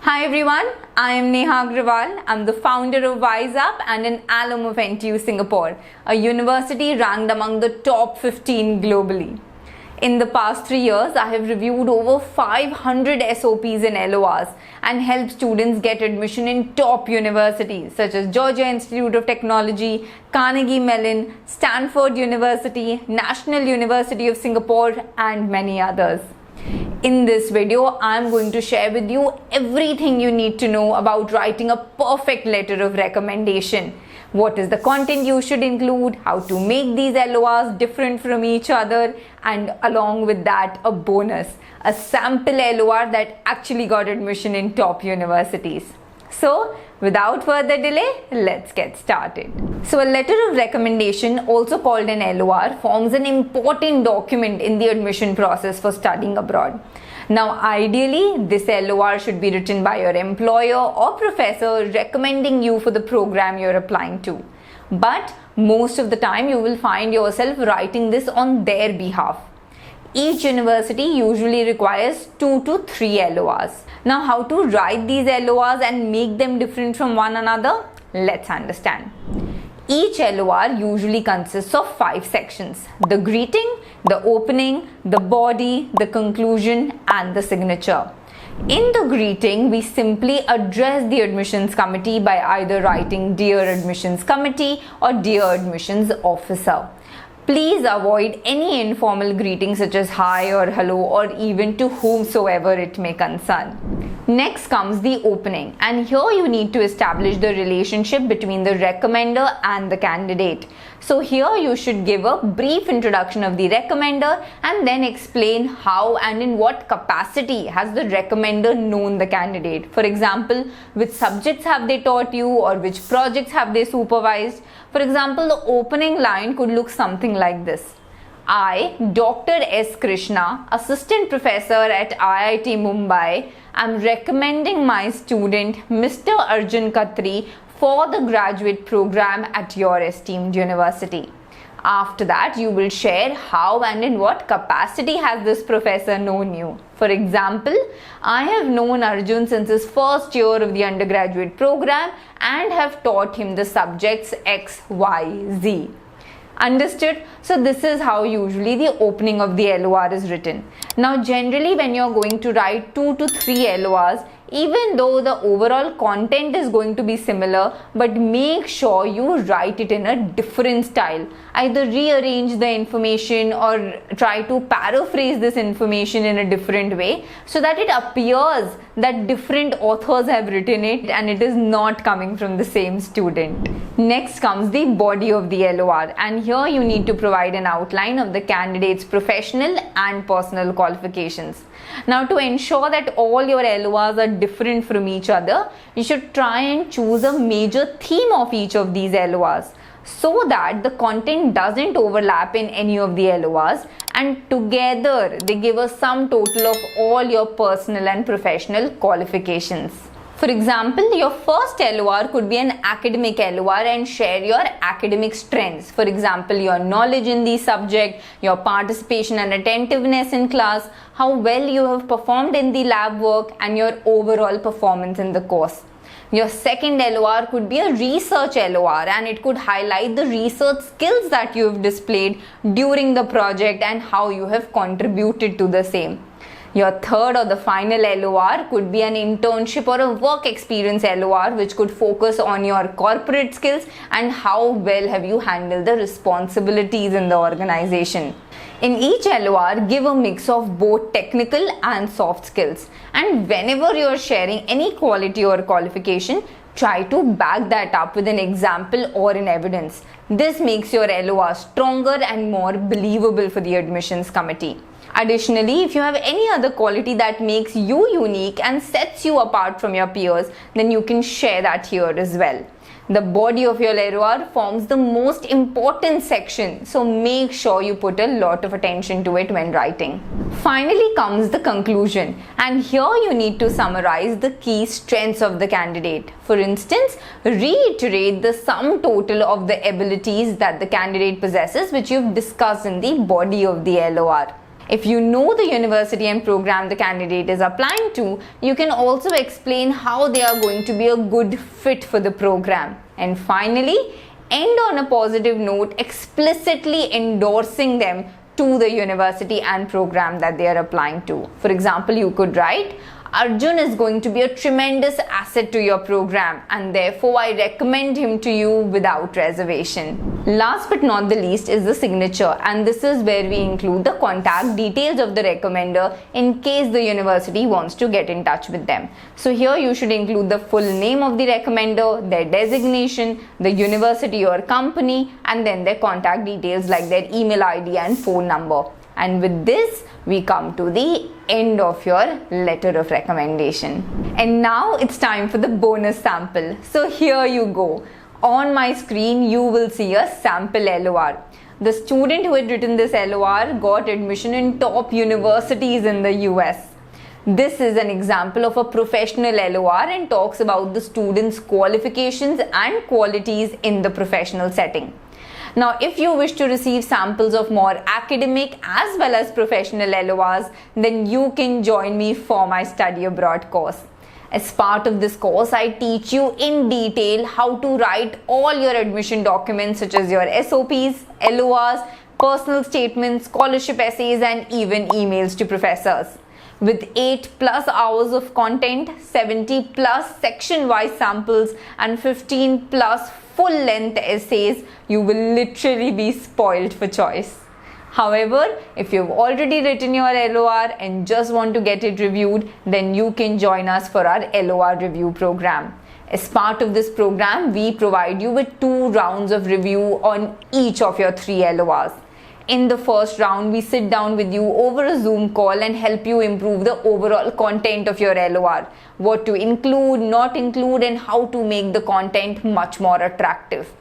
Hi everyone, I am Neha Agrawal. I'm the founder of WiseUp and an alum of NTU Singapore, a university ranked among the top 15 globally. In the past 3 years, I have reviewed over 500 SOPs and LORs and helped students get admission in top universities such as Georgia Institute of Technology, Carnegie Mellon, Stanford University, National University of Singapore, and many others. In this video, I am going to share with you everything you need to know about writing a perfect letter of recommendation. What is the content you should include, how to make these LORs different from each other, and along with that, a bonus, a sample LOR that actually got admission in top universities. So, without further delay, let's get started. So, a letter of recommendation, also called an LOR, forms an important document in the admission process for studying abroad. Now, ideally, this LOR should be written by your employer or professor recommending you for the program you're applying to. But most of the time, you will find yourself writing this on their behalf. Each university usually requires 2 to 3 LORs. Now, how to write these LORs and make them different from one another? Let's understand. Each LOR usually consists of 5 sections: the greeting, the opening, the body, the conclusion, and the signature. In the greeting, we simply address the admissions committee by either writing "Dear Admissions Committee" or "Dear Admissions Officer." Please avoid any informal greetings such as hi or hello or even to whomsoever it may concern. Next comes the opening, and here you need to establish the relationship between the recommender and the candidate. So here you should give a brief introduction of the recommender and then explain how and in what capacity has the recommender known the candidate. For example, which subjects have they taught you or which projects have they supervised. For example, the opening line could look something like this. I, Dr. S. Krishna, Assistant Professor at IIT Mumbai, am recommending my student Mr. Arjun Khatri for the graduate program at your esteemed university. After that, you will share how and in what capacity has this professor known you. For example, I have known Arjun since his first year of the undergraduate program and have taught him the subjects X, Y, Z. Understood? So this is how usually the opening of the LOR is written. Now generally when you're going to write 2 to 3 LORs, even though the overall content is going to be similar, but make sure you write it in a different style. Either rearrange the information or try to paraphrase this information in a different way so that it appears that different authors have written it and it is not coming from the same student. Next comes the body of the LOR, and here you need to provide an outline of the candidate's professional and personal qualifications. Now, to ensure that all your LORs are different from each other, you should try and choose a major theme of each of these LORs so that the content doesn't overlap in any of the LORs, and together they give a sum total of all your personal and professional qualifications. For example, your first LOR could be an academic LOR and share your academic strengths. For example, your knowledge in the subject, your participation and attentiveness in class, how well you have performed in the lab work, and your overall performance in the course. Your second LOR could be a research LOR and it could highlight the research skills that you have displayed during the project and how you have contributed to the same. Your third or the final LOR could be an internship or a work experience LOR which could focus on your corporate skills and how well have you handled the responsibilities in the organization. In each LOR, give a mix of both technical and soft skills, and whenever you are sharing any quality or qualification, try to back that up with an example or an evidence. This makes your LOR stronger and more believable for the admissions committee. Additionally, if you have any other quality that makes you unique and sets you apart from your peers, then you can share that here as well. The body of your LOR forms the most important section, so make sure you put a lot of attention to it when writing. Finally comes the conclusion, and here you need to summarize the key strengths of the candidate. For instance, reiterate the sum total of the abilities that the candidate possesses which you've discussed in the body of the LOR. If you know the university and program the candidate is applying to, you can also explain how they are going to be a good fit for the program. And finally, end on a positive note, explicitly endorsing them to the university and program that they are applying to. For example, you could write, Arjun is going to be a tremendous asset to your program and therefore I recommend him to you without reservation. Last but not the least is the signature, and this is where we include the contact details of the recommender in case the university wants to get in touch with them. So here you should include the full name of the recommender, their designation, the university or company, and then their contact details like their email ID and phone number. And with this, we come to the end of your letter of recommendation. And now it's time for the bonus sample. So here you go. On my screen, you will see a sample LOR. The student who had written this LOR got admission in top universities in the US. This is an example of a professional LOR and talks about the student's qualifications and qualities in the professional setting. Now, if you wish to receive samples of more academic as well as professional LORs, then you can join me for my study abroad course. As part of this course, I teach you in detail how to write all your admission documents such as your SOPs, LORs, personal statements, scholarship essays, and even emails to professors. With 8+ hours of content, 70+ section-wise samples, and 15+ full-length essays, you will literally be spoiled for choice. However, if you've already written your LOR and just want to get it reviewed, then you can join us for our LOR review program. As part of this program, we provide you with 2 rounds of review on each of your 3 LORs. In the first round, we sit down with you over a Zoom call and help you improve the overall content of your LOR, what to include, not include, and how to make the content much more attractive.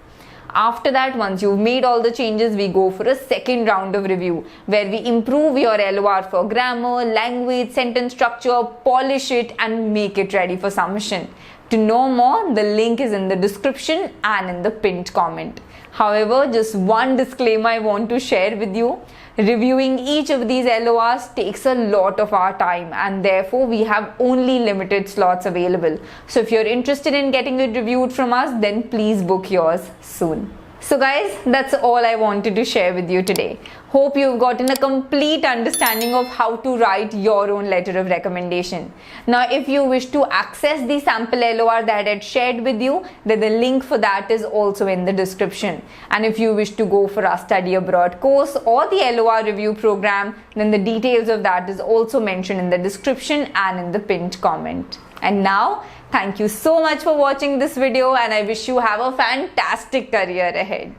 After that, once you've made all the changes, we go for a second round of review where we improve your LOR for grammar, language, sentence structure, polish it, and make it ready for submission. To know more, the link is in the description and in the pinned comment. However, just one disclaimer I want to share with you. Reviewing each of these LORs takes a lot of our time and therefore we have only limited slots available. So if you're interested in getting it reviewed from us, then please book yours soon. So guys, that's all I wanted to share with you today. Hope you've gotten a complete understanding of how to write your own letter of recommendation. Now, if you wish to access the sample LOR that I had shared with you, then the link for that is also in the description. And if you wish to go for our study abroad course or the LOR review program, then the details of that is also mentioned in the description and in the pinned comment. And now, thank you so much for watching this video and I wish you have a fantastic career ahead.